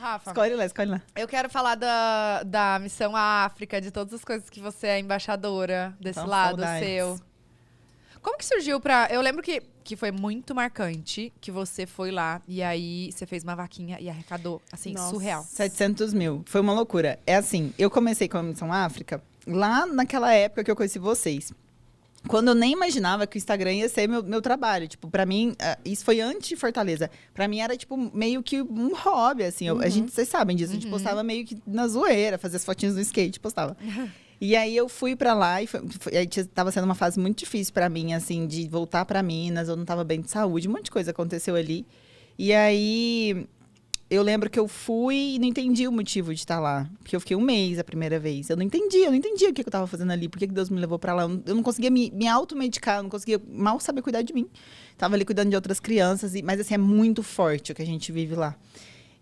Rafa, Escolhe lá. eu quero falar da missão à África, de todas as coisas que você é embaixadora desse Então, lado saudades. seu. Como que surgiu Eu lembro que foi muito marcante que você foi lá e aí você fez uma vaquinha e arrecadou, assim, Nossa. surreal. 700 mil. Foi uma loucura. É assim, eu comecei com a Missão África lá naquela época que eu conheci vocês. Quando eu nem imaginava que o Instagram ia ser meu trabalho. Tipo, pra mim, isso foi antes de Fortaleza. Pra mim era, tipo, meio que um hobby, assim. Vocês sabem disso. A gente postava meio que na zoeira, fazia as fotinhas no skate, postava. E aí eu fui pra lá e aí tava sendo uma fase muito difícil pra mim, assim, de voltar pra Minas. Eu não tava bem de saúde, um monte de coisa aconteceu ali. E aí eu lembro que eu fui e não entendi o motivo de estar lá. Porque eu fiquei um mês a primeira vez. Eu não entendia o que eu tava fazendo ali. Por que Deus me levou pra lá? Eu não conseguia me automedicar, eu não conseguia mal saber cuidar de mim. Tava ali cuidando de outras crianças, mas assim, é muito forte o que a gente vive lá.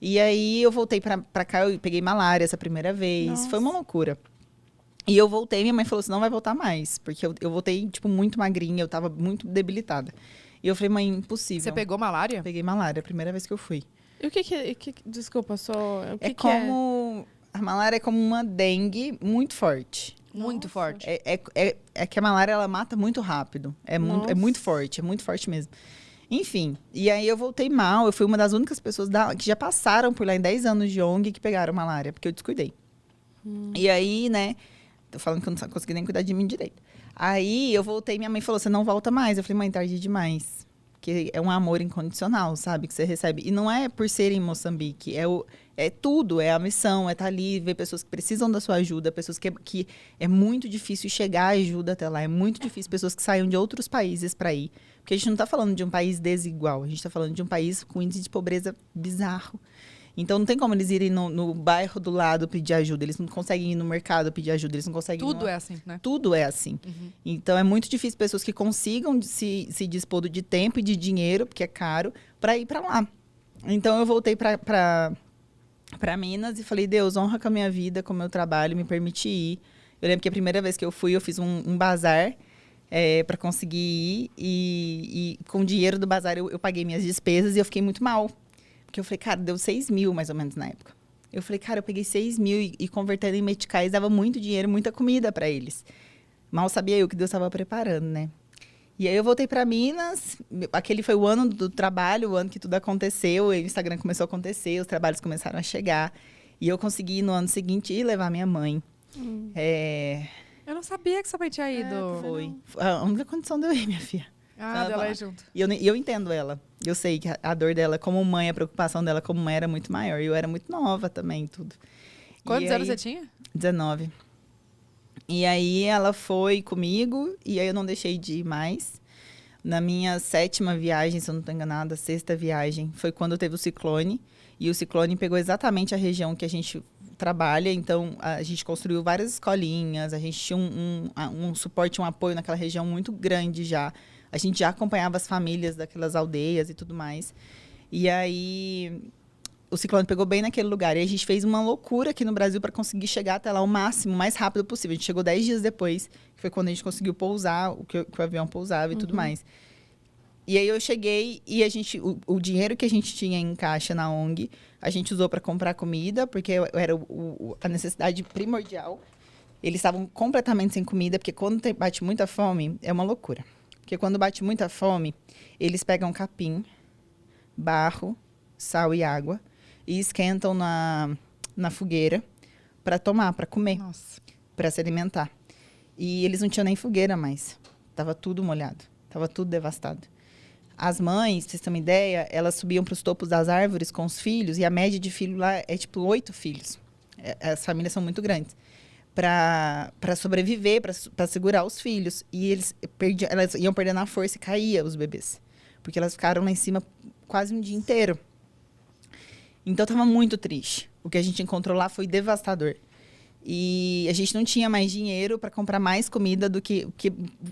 E aí eu voltei pra cá, eu peguei malária essa primeira vez. Nossa. Foi uma loucura. E eu voltei, minha mãe falou assim, não vai voltar mais. Porque eu voltei, tipo, muito magrinha, eu tava muito debilitada. E eu falei, mãe, impossível. Você pegou malária? Peguei malária, a primeira vez que eu fui. E o que desculpa, o que É como... A malária é como uma dengue muito forte. Muito Nossa. forte. É que a malária, ela mata muito rápido. É Nossa. muito forte mesmo. Enfim, e aí eu voltei mal. Eu fui uma das únicas pessoas que já passaram por lá em 10 anos de ONG que pegaram malária, porque eu descuidei. E aí, né, tô falando que eu não consegui nem cuidar de mim direito. Aí eu voltei, minha mãe falou, você não volta mais. Eu falei, mãe, tarde demais. Porque é um amor incondicional, sabe? Que você recebe. E não é por ser em Moçambique. É tudo. É a missão. É estar ali, ver pessoas que precisam da sua ajuda. Pessoas que é muito difícil chegar a ajuda até lá. É muito difícil. Pessoas que saiam de outros países para ir. Porque a gente não está falando de um país desigual. A gente está falando de um país com índice de pobreza bizarro. Então, não tem como eles irem no bairro do lado pedir ajuda. Eles não conseguem ir no mercado pedir ajuda. Eles não conseguem... Tudo é assim, né? Tudo é assim. Então, é muito difícil pessoas que consigam se dispor de tempo e de dinheiro, porque é caro, para ir para lá. Então, eu voltei para Minas e falei, Deus, honra com a minha vida, com o meu trabalho, me permite ir. Eu lembro que a primeira vez que eu fui, eu fiz um bazar para conseguir ir. E com o dinheiro do bazar, eu paguei minhas despesas e eu fiquei muito mal. Porque eu falei, cara, deu 6 mil, mais ou menos, na época. Eu falei, cara, eu peguei 6 mil e convertendo em meticais, dava muito dinheiro, muita comida para eles. Mal sabia eu que Deus estava preparando, né? E aí eu voltei para Minas, aquele foi o ano do trabalho, o ano que tudo aconteceu, o Instagram começou a acontecer, os trabalhos começaram a chegar. E eu consegui, no ano seguinte, ir levar minha mãe. Eu não sabia que sua mãe tinha ido. Foi a única condição de eu ir, minha filha. Dela ir junto. E eu entendo ela. Eu sei que a dor dela, como mãe, a preocupação dela como mãe era muito maior. E eu era muito nova também, tudo. Quantos anos você tinha? 19. E aí ela foi comigo e aí eu não deixei de ir mais. Na minha 7ª viagem, se eu não estou enganada, 6ª viagem, foi quando teve o ciclone. E o ciclone pegou exatamente a região que a gente trabalha. Então, a gente construiu várias escolinhas. A gente tinha um suporte, um apoio naquela região muito grande já. A gente já acompanhava as famílias daquelas aldeias e tudo mais. E aí, o ciclone pegou bem naquele lugar. E a gente fez uma loucura aqui no Brasil para conseguir chegar até lá o máximo, o mais rápido possível. A gente chegou 10 dias depois, que foi quando a gente conseguiu pousar, que o avião pousava e tudo mais. E aí eu cheguei e o dinheiro que a gente tinha em caixa na ONG, a gente usou para comprar comida, porque era a necessidade primordial. Eles estavam completamente sem comida, porque quando bate muita fome, é uma loucura. Porque quando bate muita fome, eles pegam capim, barro, sal e água e esquentam na fogueira para tomar, para comer, para se alimentar. E eles não tinham nem fogueira mais. Tava tudo molhado, tava tudo devastado. As mães, pra vocês terem uma ideia, elas subiam para os topos das árvores com os filhos e a média de filho lá é tipo 8 filhos. As famílias são muito grandes. Para sobreviver, para segurar os filhos. E elas iam perdendo a força e caía os bebês. Porque elas ficaram lá em cima quase um dia inteiro. Então, estava muito triste. O que a gente encontrou lá foi devastador. E a gente não tinha mais dinheiro para comprar mais comida do que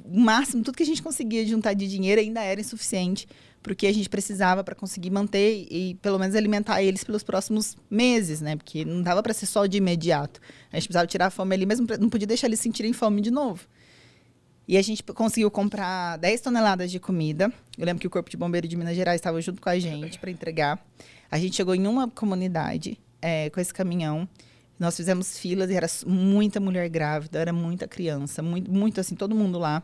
o máximo. Tudo que a gente conseguia juntar de dinheiro ainda era insuficiente para o que a gente precisava para conseguir manter e, pelo menos, alimentar eles pelos próximos meses, né? Porque não dava para ser só de imediato. A gente precisava tirar a fome ali, mas não podia deixar eles sentirem fome de novo. E a gente conseguiu comprar 10 toneladas de comida. Eu lembro que o Corpo de Bombeiro de Minas Gerais estava junto com a gente para entregar. A gente chegou em uma comunidade com esse caminhão. Nós fizemos filas e era muita mulher grávida, era muita criança, muito assim, todo mundo lá.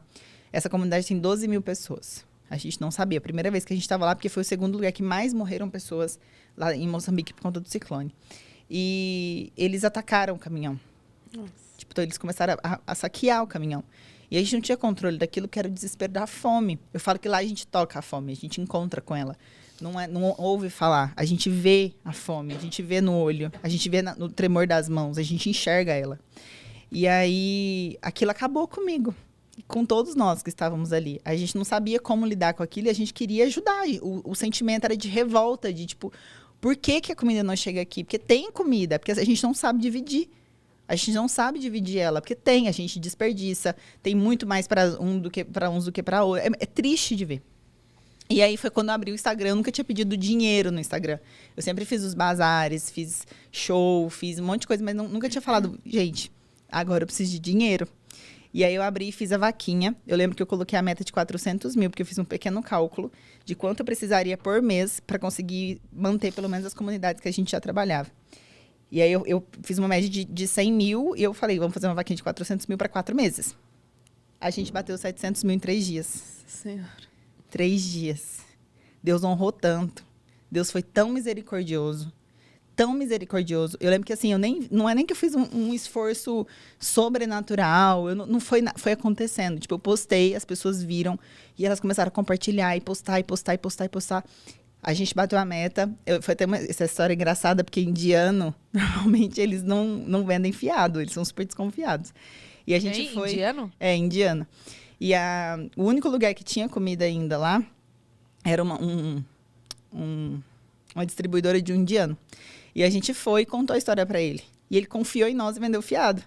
Essa comunidade tem 12 mil pessoas. A gente não sabia. A primeira vez que a gente estava lá, porque foi o segundo lugar que mais morreram pessoas lá em Moçambique por conta do ciclone. E eles atacaram o caminhão. Nossa. Tipo, então eles começaram a saquear o caminhão. E a gente não tinha controle daquilo que era o desespero da fome. Eu falo que lá a gente toca a fome, a gente encontra com ela. Não ouve falar. A gente vê a fome, a gente vê no olho, a gente vê no tremor das mãos, a gente enxerga ela. E aí, aquilo acabou comigo, com todos nós que estávamos ali. A gente não sabia como lidar com aquilo e a gente queria ajudar. O sentimento era de revolta, de tipo, por que a comida não chega aqui? Porque tem comida, porque a gente não sabe dividir. A gente não sabe dividir ela, porque a gente desperdiça. Tem muito mais para uns do que para outros. É triste de ver. E aí foi quando eu abri o Instagram, eu nunca tinha pedido dinheiro no Instagram. Eu sempre fiz os bazares, fiz show, fiz um monte de coisa, mas nunca tinha falado, gente, agora eu preciso de dinheiro. E aí eu abri e fiz a vaquinha. Eu lembro que eu coloquei a meta de 400 mil, porque eu fiz um pequeno cálculo de quanto eu precisaria por mês para conseguir manter pelo menos as comunidades que a gente já trabalhava. E aí eu fiz uma média de 100 mil e eu falei, vamos fazer uma vaquinha de 400 mil para 4 meses. A gente bateu 700 mil em 3 dias. Senhora. 3 dias. Deus honrou tanto. Deus foi tão misericordioso. Tão misericordioso. Eu lembro que assim, não é nem que eu fiz um esforço sobrenatural. Foi acontecendo. Tipo, eu postei, as pessoas viram e elas começaram a compartilhar e postar. A gente bateu a meta. Foi até essa história engraçada, porque indiano, normalmente, eles não vendem fiado. Eles são super desconfiados. E a gente foi... Indiano? É, indiano. E o único lugar que tinha comida ainda lá era uma distribuidora de um indiano. E a gente foi e contou a história para ele. E ele confiou em nós e vendeu fiado.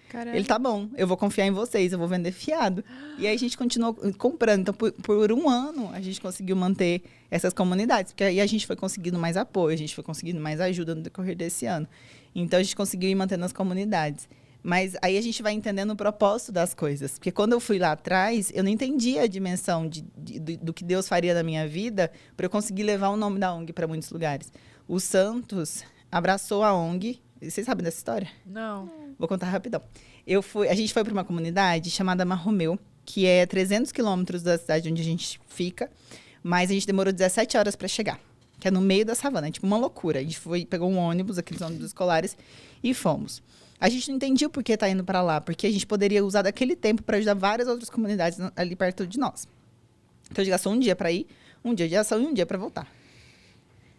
Caramba. Ele, tá bom, eu vou confiar em vocês, eu vou vender fiado. E aí a gente continuou comprando. Então, por um ano, a gente conseguiu manter essas comunidades. Porque aí a gente foi conseguindo mais apoio, a gente foi conseguindo mais ajuda no decorrer desse ano. Então, a gente conseguiu ir mantendo as comunidades. Mas aí a gente vai entendendo o propósito das coisas. Porque quando eu fui lá atrás, eu não entendia a dimensão do que Deus faria na minha vida para eu conseguir levar o nome da ONG para muitos lugares. O Santos abraçou a ONG. Vocês sabem dessa história? Não. Vou contar rapidão. A gente foi para uma comunidade chamada Marromeu, que é 300 quilômetros da cidade onde a gente fica, mas a gente demorou 17 horas para chegar, que é no meio da savana. É tipo uma loucura. A gente pegou um ônibus, aqueles ônibus escolares, e fomos. A gente não entendia o porquê tá indo para lá, porque a gente poderia usar daquele tempo para ajudar várias outras comunidades ali perto de nós. Então, a gente gastou um dia para ir, um dia de ação e um dia para voltar.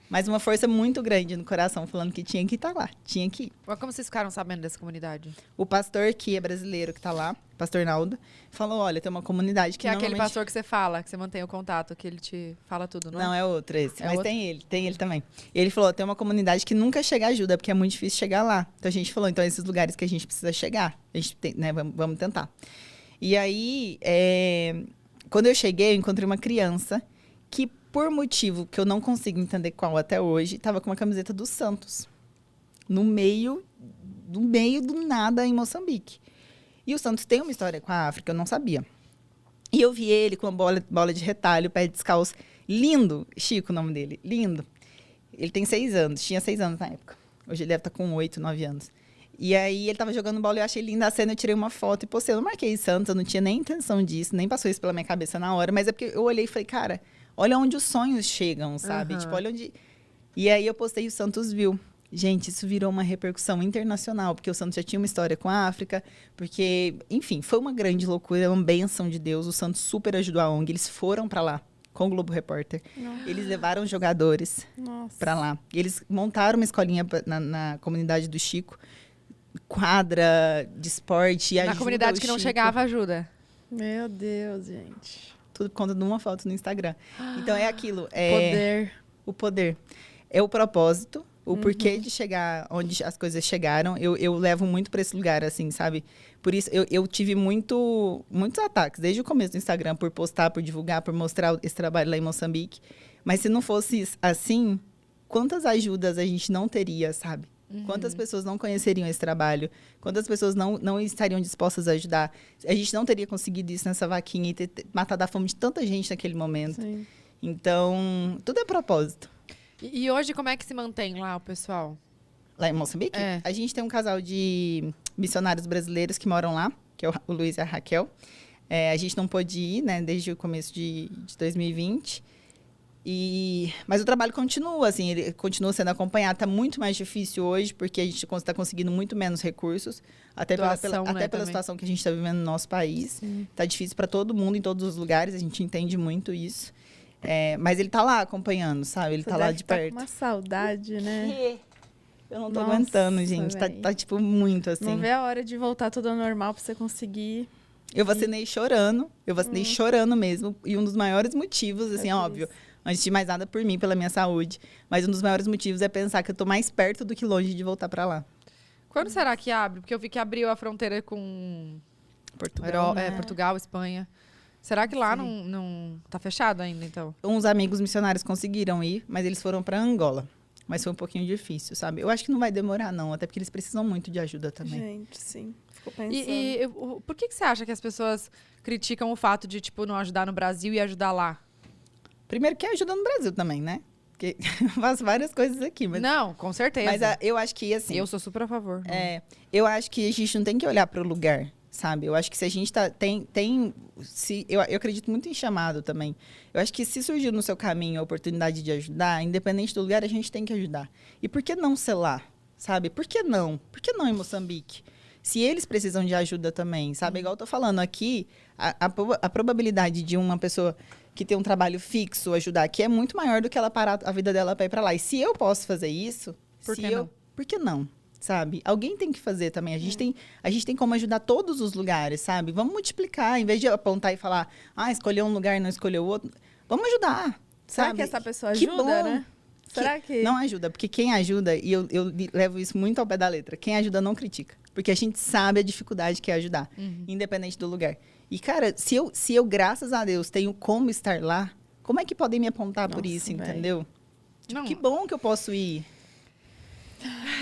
Mas uma força muito grande no coração, falando que tinha que estar lá, tinha que ir. Mas como vocês ficaram sabendo dessa comunidade? O pastor, que é brasileiro, que está lá, pastor Naldo, falou, olha, tem uma comunidade que Que é aquele normalmente... pastor que você fala, que você mantém o contato, que ele te fala tudo, não é? Não, é outro esse. É Mas outro? tem ele também. E ele falou, tem uma comunidade que nunca chega ajuda, porque é muito difícil chegar lá. Então a gente falou, então esses lugares que a gente precisa chegar, a gente tem, né, vamos tentar. E aí, quando eu cheguei, eu encontrei uma criança que, por motivo que eu não consigo entender qual até hoje, estava com uma camiseta do Santos. No meio do nada em Moçambique. E o Santos tem uma história com a África, eu não sabia. E eu vi ele com uma bola de retalho, pé descalço. Lindo. Chico, o nome dele. Lindo. Ele tem 6 anos. Tinha 6 anos na época. Hoje ele deve estar com 8, 9 anos. E aí ele estava jogando bola e eu achei linda a cena. Eu tirei uma foto e postei. Eu não marquei Santos, eu não tinha nem intenção disso. Nem passou isso pela minha cabeça na hora. Mas é porque eu olhei e falei, cara, olha onde os sonhos chegam, sabe? Uhum. Tipo, olha onde... E aí eu postei e o Santos viu. Gente, isso virou uma repercussão internacional, porque o Santos já tinha uma história com a África, porque, enfim, foi uma grande loucura, uma bênção de Deus. O Santos super ajudou a ONG, eles foram para lá com o Globo Repórter. Nossa. Eles levaram jogadores para lá. E eles montaram uma escolinha na comunidade do Chico, quadra de esporte. E Na comunidade que não chegava ajuda. Meu Deus, gente. Tudo por conta de uma foto no Instagram. Então é aquilo. Poder. O poder. É o propósito. O porquê de chegar onde as coisas chegaram, eu levo muito para esse lugar, assim, sabe? Por isso, eu tive muitos ataques, desde o começo do Instagram, por postar, por divulgar, por mostrar esse trabalho lá em Moçambique. Mas se não fosse assim, quantas ajudas a gente não teria, sabe? Quantas pessoas não conheceriam esse trabalho? Quantas pessoas não estariam dispostas a ajudar? A gente não teria conseguido isso nessa vaquinha e ter matado a fome de tanta gente naquele momento. Sim. Então, tudo é propósito. E hoje, como é que se mantém lá o pessoal? Lá em Moçambique? É. A gente tem um casal de missionários brasileiros que moram lá, que é o Luiz e a Raquel. A gente não pôde ir, né, desde o começo de 2020. Mas o trabalho continua, assim, ele continua sendo acompanhado. Está muito mais difícil hoje, porque a gente está conseguindo muito menos recursos, até Doação, né, pela também. situação que a gente está vivendo no nosso país. Está difícil para todo mundo, em todos os lugares, a gente entende muito isso. Mas ele está lá acompanhando, sabe? Ele Você está lá deve de tá perto. com uma saudade, né? Eu não tô Nossa, aguentando, gente. Tá, véi. tipo, muito assim. Não vê a hora de voltar tudo ao normal pra você conseguir. Eu vacinei chorando. Eu vacinei chorando mesmo. E um dos maiores motivos, assim, por óbvio, isso. antes de mais nada por mim, pela minha saúde. Mas um dos maiores motivos é pensar que eu tô mais perto do que longe de voltar pra lá. Quando será que abre? Porque eu vi que abriu a fronteira com Portugal, né? Portugal, Espanha. Será que lá Sim. não tá fechado ainda, então? Uns amigos missionários conseguiram ir, mas eles foram pra Angola. Mas foi um pouquinho difícil, sabe? Eu acho que não vai demorar, não. Até porque eles precisam muito de ajuda também. Gente, sim. Ficou pensando. Por que você acha que as pessoas criticam o fato de, tipo, não ajudar no Brasil e ajudar lá? Primeiro que ajuda no Brasil também, né? Porque eu faço várias coisas aqui. Mas, Não, com certeza. mas eu acho que, assim... Eu sou super a favor. Eu acho que a gente não tem que olhar para o lugar, sabe? Eu acho que se a gente eu acredito muito em chamado também. Eu acho que se surgiu no seu caminho a oportunidade de ajudar, independente do lugar, a gente tem que ajudar. E por que não ser lá, sabe? Por que não? Por que não em Moçambique? Se eles precisam de ajuda também, sabe? Igual eu tô falando aqui, a probabilidade de uma pessoa que tem um trabalho fixo ajudar aqui é muito maior do que ela parar a vida dela para ir para lá. E se eu posso fazer isso, Por que não? por que não? Sabe? Alguém tem que fazer também. A gente tem como ajudar todos os lugares, sabe? Vamos multiplicar, em vez de apontar e falar, escolher um lugar e não escolher o outro. Vamos ajudar, Será sabe? que essa pessoa Que ajuda, bom né? Será que... Não ajuda, porque quem ajuda, e eu levo isso muito ao pé da letra, quem ajuda não critica. Porque a gente sabe a dificuldade que é ajudar, independente do lugar. E, cara, se eu, graças a Deus, tenho como estar lá, como é que podem me apontar por Nossa, isso, véi. entendeu? Não, Que bom que eu posso ir.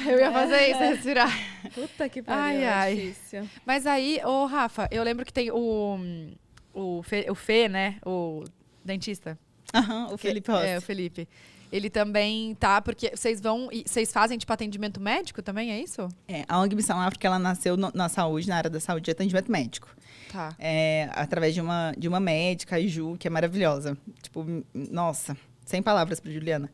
eu ia fazer isso, respirar. Puta que pariu, Ai, ai. difícil. Mas aí, ô Rafa, eu lembro que tem o Fê, né? O dentista. Aham, o Felipe Rossi. O Felipe. Ele também tá, porque vocês fazem, tipo, atendimento médico também, é isso? A ONG Missão África, ela nasceu na saúde, na área da saúde de atendimento médico. Tá. Através de uma médica, a Ju, que é maravilhosa. Tipo, nossa, sem palavras para Juliana.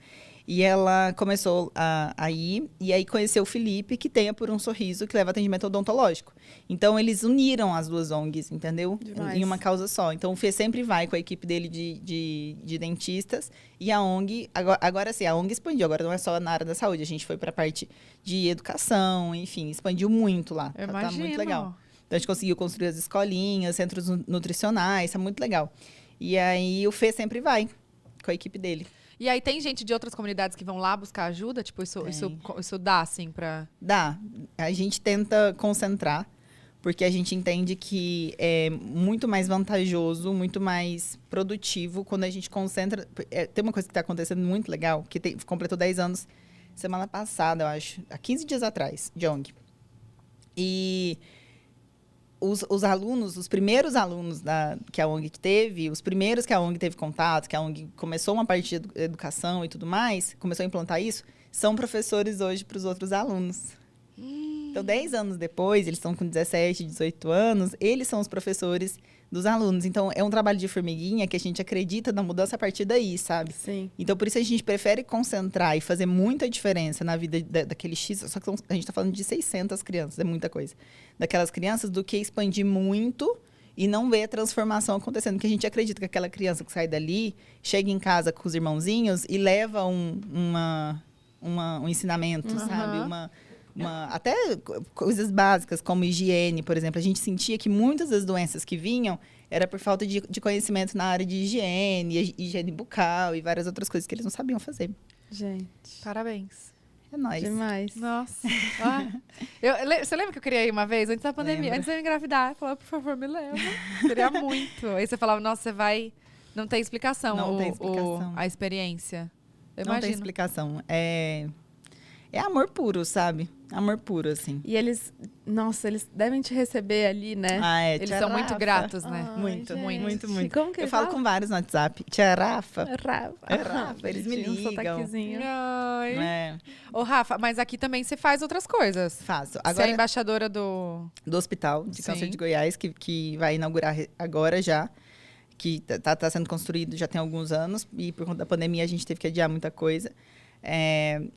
E ela começou a ir, e aí conheceu o Felipe, que tem a Por um Sorriso, que leva atendimento odontológico. Então, eles uniram as duas ONGs, entendeu? Demais. Em uma causa só. Então, o Fê sempre vai com a equipe dele de dentistas, e a ONG, agora sim, a ONG expandiu, agora não é só na área da saúde, a gente foi para a parte de educação, enfim, expandiu muito lá. Eu Tá imagino. muito legal. Então, a gente conseguiu construir as escolinhas, centros nutricionais, tá muito legal. E aí, o Fê sempre vai com a equipe dele. E aí tem gente de outras comunidades que vão lá buscar ajuda? Tipo, isso dá, assim, pra... Dá. A gente tenta concentrar, porque a gente entende que é muito mais vantajoso, muito mais produtivo quando a gente concentra. Tem uma coisa que está acontecendo muito legal, que completou 10 anos semana passada, eu acho, há 15 dias atrás, de ONG. E os alunos, os primeiros alunos que a ONG teve, os primeiros que a ONG teve contato, que a ONG começou uma parte de educação e tudo mais, começou a implantar isso, são professores hoje para os outros alunos. Então, 10 anos depois, eles estão com 17, 18 anos, eles são os professores dos alunos. Então, é um trabalho de formiguinha que a gente acredita na mudança a partir daí, sabe? Sim. Então, por isso a gente prefere concentrar e fazer muita diferença na vida daquele X, só que a gente está falando de 600 crianças, é muita coisa. Daquelas crianças, do que expandir muito e não ver a transformação acontecendo. Porque a gente acredita que aquela criança que sai dali, chega em casa com os irmãozinhos e leva um ensinamento, sabe? Até coisas básicas, como higiene, por exemplo. A gente sentia que muitas das doenças que vinham era por falta de conhecimento na área de higiene bucal e várias outras coisas que eles não sabiam fazer. Gente, Parabéns. É nóis. demais. Nossa. Você lembra que eu queria ir uma vez, antes da pandemia, Lembro. antes de eu engravidar? Eu falava, por favor, me leva. Queria muito. Aí você falava, nossa, você vai... Não tem explicação, Não tem explicação. a experiência. Eu Não tem imagino. explicação. É amor puro, sabe? Amor puro, assim. E eles, nossa, eles devem te receber ali, né? Ah, é. Eles tia são muito Rafa. gratos, né? Ai, Muito, gente. muito, muito. Como que Eu eles falo falam? com vários no WhatsApp. Tia Rafa. Rafa. É Rafa, eles me bonitinho, um ligam. sotaquezinho. Ai. É, Ô, Rafa, mas aqui também você faz outras coisas. faço. Você é Agora, embaixadora do... do Hospital de Câncer Sim. de Goiás, que vai inaugurar agora já. Que tá sendo construído já tem alguns anos. E por conta da pandemia a gente teve que adiar muita coisa.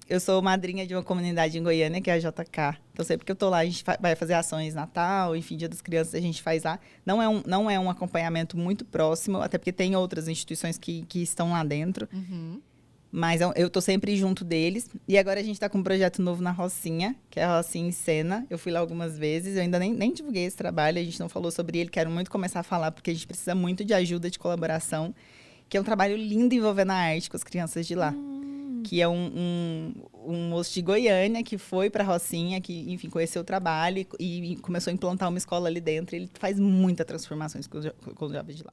Eu sou madrinha de uma comunidade em Goiânia, que é a JK. Então, sempre que eu tô lá, a gente vai fazer ações Natal, enfim, Dia das Crianças, a gente faz lá. Não é um acompanhamento muito próximo, até porque tem outras instituições que estão lá dentro. Uhum. Mas eu tô sempre junto deles. E agora a gente tá com um projeto novo na Rocinha, que é a Rocinha em Cena. Eu fui lá algumas vezes, eu ainda nem divulguei esse trabalho, a gente não falou sobre ele. Quero muito começar a falar, porque a gente precisa muito de ajuda, de colaboração. Que é um trabalho lindo envolvendo a arte com as crianças de lá. Que é um moço de Goiânia que foi para a Rocinha, que, enfim, conheceu o trabalho e começou a implantar uma escola ali dentro. Ele faz muita transformações com os jovens de lá.